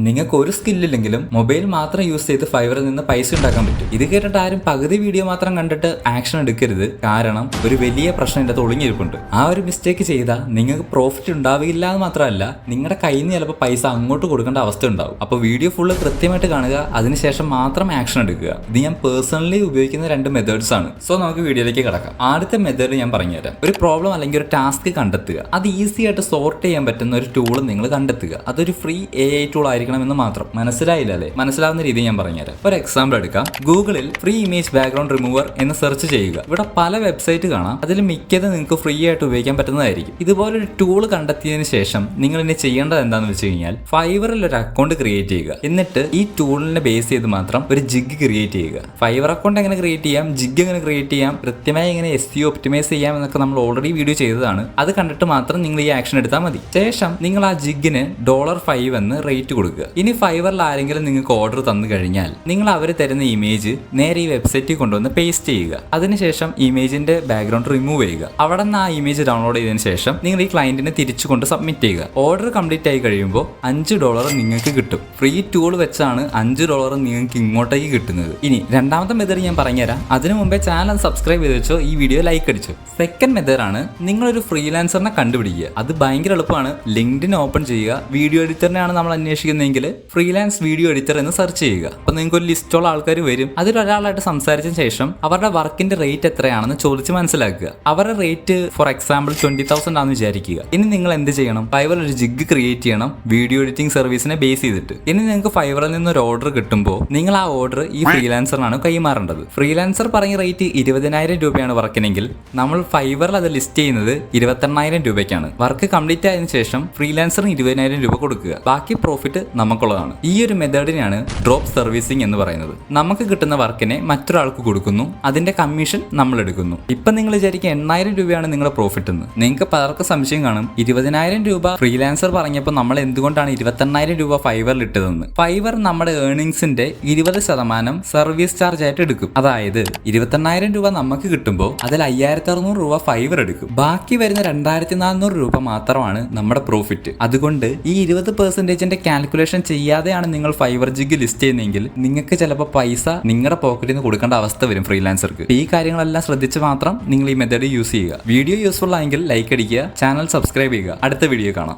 നിങ്ങൾക്ക് ഒരു സ്കില്ലില്ലെങ്കിലും മൊബൈൽ മാത്രം യൂസ് ചെയ്ത് ഫൈവറിൽ നിന്ന് പൈസ ഉണ്ടാക്കാൻ പറ്റും. ഇത് കേട്ടിട്ട് ആരും പകുതി വീഡിയോ മാത്രം കണ്ടിട്ട് ആക്ഷൻ എടുക്കരുത്. കാരണം ഒരു വലിയ പ്രശ്നം ഇതിന്റെ ഒളിഞ്ഞിരിപ്പുണ്ട്. ആ ഒരു മിസ്റ്റേക്ക് ചെയ്താൽ നിങ്ങൾക്ക് പ്രോഫിറ്റ് ഉണ്ടാവില്ല എന്ന് മാത്രമല്ല, നിങ്ങളുടെ കയ്യിൽ നിന്ന് ചിലപ്പോൾ പൈസ അങ്ങോട്ട് കൊടുക്കേണ്ട അവസ്ഥ ഉണ്ടാവും. അപ്പോൾ വീഡിയോ ഫുള്ള് കൃത്യമായിട്ട് കാണുക, അതിനുശേഷം മാത്രം ആക്ഷൻ എടുക്കുക. ഇത് ഞാൻ പേഴ്സണലി ഉപയോഗിക്കുന്ന 2 മെത്തേഡ്സ് ആണ്. സോ നമുക്ക് വീഡിയോയിലേക്ക് കിടക്കാം. ആദ്യത്തെ മെത്തേഡ് ഞാൻ പറഞ്ഞുതരാം. ഒരു പ്രോബ്ലം അല്ലെങ്കിൽ ഒരു ടാസ്ക് കണ്ടെത്തുക, അത് ഈസി ആയിട്ട് സോർട്ട് ചെയ്യാൻ പറ്റുന്ന ഒരു ടൂൾ നിങ്ങൾ കണ്ടെത്തുക. അതൊരു ഫ്രീ AI ടൂൾ ആയിരിക്കണം എന്ന് മാത്രം. മനസ്സിലായില്ല അല്ലേ? മനസ്സിലാവുന്ന രീതി ഞാൻ പറഞ്ഞുതരാം. ഒരു എക്സാമ്പിൾ എടുക്കാം. ഗൂഗിളിൽ ഫ്രീ ഇമേജ് ബാക്ക്ഗ്രൗണ്ട് റിമൂവർ എന്ന് സെർച്ച് ചെയ്യുക. ഇവിടെ പല വെബ്സൈറ്റ് കാണാം. അതിൽ മിക്കത് നിങ്ങൾക്ക് ഫ്രീ ആയിട്ട് ഉപയോഗിക്കാൻ പറ്റുന്നതായിരിക്കും. ഇതുപോലൊരു ടൂൾ കണ്ടെത്തിയതിനു ശേഷം നിങ്ങൾ ഇനി ചെയ്യേണ്ടത് എന്താണെന്ന് വെച്ച് കഴിഞ്ഞാൽ, ഫൈവറിൽ ഒരു അക്കൗണ്ട് ക്രിയേറ്റ് ചെയ്യുക. എന്നിട്ട് ഈ ടൂളിനെ ബേസ് ചെയ്ത് മാത്രം ഒരു ജിഗ് ക്രിയേറ്റ് ചെയ്യുക. ഫൈവർ അക്കൗണ്ട് എങ്ങനെ ക്രിയേറ്റ് ചെയ്യാം, ജിഗ് എങ്ങനെ ക്രിയേറ്റ് ചെയ്യാം, കൃത്യമായി എങ്ങനെ SEO ഒപ്റ്റിമൈസ് ചെയ്യാം എന്നൊക്കെ നമ്മൾ ഓൾറെഡി വീഡിയോ ചെയ്തതാണ്. അത് കണ്ടിട്ട് മാത്രം നിങ്ങൾ ഈ ആക്ഷൻ എടുത്താൽ മതി. ശേഷം നിങ്ങൾ ആ ജിഗിന് $5 എന്ന് റേറ്റ് കൊടുക്കുക. ഇനി ഫൈവറിൽ ആരെങ്കിലും നിങ്ങൾക്ക് ഓർഡർ തന്നു കഴിഞ്ഞാൽ, നിങ്ങൾ അവർ തരുന്ന ഇമേജ് നേരെ ഈ വെബ്സൈറ്റിൽ കൊണ്ടുവന്ന് പേസ്റ്റ് ചെയ്യുക. അതിനുശേഷം ഇമേജിന്റെ ബാക്ക്ഗ്രൗണ്ട് റിമൂവ് ചെയ്യുക. അവിടെ നിന്ന് ആ ഇമേജ് ഡൗൺലോഡ് ചെയ്തതിനു ശേഷം നിങ്ങൾ ഈ ക്ലയന്റിന് തിരിച്ചു കൊണ്ട് സബ്മിറ്റ് ചെയ്യുക. ഓർഡർ കംപ്ലീറ്റ് ആയി കഴിയുമ്പോൾ $5 നിങ്ങൾക്ക് കിട്ടും. ഫ്രീ ടൂൾ വെച്ചാണ് $5 നിങ്ങൾക്ക് ഇങ്ങോട്ടേക്ക് കിട്ടുന്നത്. ഇനി രണ്ടാമത്തെ മെത്തേഡ് ഞാൻ പറഞ്ഞുതരാം. അതിനു മുമ്പേ ചാനൽ സബ്സ്ക്രൈബ് ചെയ്ത് വെച്ചോ, ഈ വീഡിയോ ലൈക്ക് അടിച്ചു. സെക്കൻഡ് മെത്തേഡ് ആണ്, നിങ്ങളൊരു ഫ്രീലാൻസറിനെ കണ്ടുപിടിക്കുക. അത് ഭയങ്കര എളുപ്പമാണ്. ലിങ്ക്ഡിൻ ഓപ്പൺ ചെയ്യുക. വീഡിയോ എഡിറ്ററിനെയാണ് നമ്മൾ അന്വേഷിക്കുന്നതെങ്കിൽ ഫ്രീലാൻസ് വീഡിയോ എഡിറ്റർ എന്ന് സെർച്ച് ചെയ്യുക. അപ്പോൾ നിങ്ങൾക്ക് ഒരു ലിസ്റ്റോളം ആൾക്കാർ വരും. അതിലൊരാളായിട്ട് സംസാരിച്ചതിന് ശേഷം അവരുടെ വർക്കിന്റെ റേറ്റ് എത്രയാണെന്ന് ചോദിച്ച് മനസ്സിലാക്കുക. അവരുടെ റേറ്റ് ഫോർ എക്സാമ്പിൾ 20,000 ആണെന്ന് വിചാരിക്കുക. ഇനി നിങ്ങൾ എന്ത് ചെയ്യണം? ഫൈവറിൽ ഒരു ജിഗ് ക്രിയേറ്റ് ചെയ്യണം, വീഡിയോ എഡിറ്റിംഗ് സർവീസിനെ ബേസ് ചെയ്തിട്ട്. ഇനി നിങ്ങൾക്ക് ഫൈവറിൽ നിന്ന് ഒരു ഓർഡർ കിട്ടുമ്പോൾ നിങ്ങൾ ആ ഓർഡർ ഈ ഫ്രീലാൻസറിനാണ് കൈമാറേണ്ടത്. ഫ്രീലാൻസർ പറഞ്ഞ റേറ്റ് 20,000 രൂപയാണ് വർക്കിനെങ്കിൽ, നമ്മൾ ഫൈവറിൽ അത് ലിസ്റ്റ് ചെയ്യുന്നത് 28,000 രൂപയ്ക്കാണ്. വർക്ക് കംപ്ലീറ്റ് ആയതിനു ശേഷം ഫ്രീലാൻസറിന് 20,000 രൂപ കൊടുക്കുക. ബാക്കി പ്രോഫിറ്റ് നമുക്കുള്ളതാണ്. ഈ ഒരു മെത്തേഡിനെയാണ് ഡ്രോപ്പ് സർവീസിംഗ് എന്ന് പറയുന്നത്. നമുക്ക് കിട്ടുന്ന വർക്കിനെ മറ്റൊരാൾക്ക് കൊടുക്കുന്നു, അതിന്റെ കമ്മീഷൻ നമ്മൾ എടുക്കുന്നു. ഇപ്പൊ നിങ്ങൾ വിചാരിക്കുക 8,000 രൂപയാണ് നിങ്ങളുടെ പ്രോഫിറ്റ് എന്ന്. നിങ്ങൾക്ക് പലർക്കും സംശയം കാണും, 20,000 രൂപ ഫ്രീലാൻസർ പറഞ്ഞപ്പോൾ നമ്മൾ എന്തുകൊണ്ടാണ് 28,000 രൂപ ഫൈവറിൽ ഇട്ടതെന്ന്. ഫൈവർ നമ്മുടെ ഏർണിംഗ്സിന്റെ 20% സർവീസ് ചാർജ് ആയിട്ട് എടുക്കും. അതായത് 28,000 രൂപ നമുക്ക് കിട്ടുമ്പോൾ അതിൽ 5,600 രൂപ ഫൈവർ എടുക്കും. ബാക്കി വരുന്ന 2,400 രൂപ മാത്രമാണ് നമ്മുടെ പ്രോഫിറ്റ്. അതുകൊണ്ട് ഈ 20% കാൽക്കുലേഷൻ ചെയ്യാതെയാണ് നിങ്ങൾ ഫൈവർ ജിഗ് ലിസ്റ്റ് ചെയ്യുന്നതെങ്കിൽ, നിങ്ങൾക്ക് ചിലപ്പോൾ പൈസ നിങ്ങളുടെ പോക്കറ്റിൽ നിന്ന് കൊടുക്കേണ്ട അവസ്ഥ വരും ഫ്രീലാൻസർക്ക്. ഈ കാര്യങ്ങളെല്ലാം ശ്രദ്ധിച്ച് മാത്രം നിങ്ങൾ ഈ മെത്തേഡ് യൂസ് ചെയ്യുക. വീഡിയോ യൂസ്ഫുൾ ആയെങ്കിൽ ലൈക്ക് അടിക്കുക, ചാനൽ സബ്സ്ക്രൈബ് ചെയ്യുക. അടുത്ത വീഡിയോ കാണാം.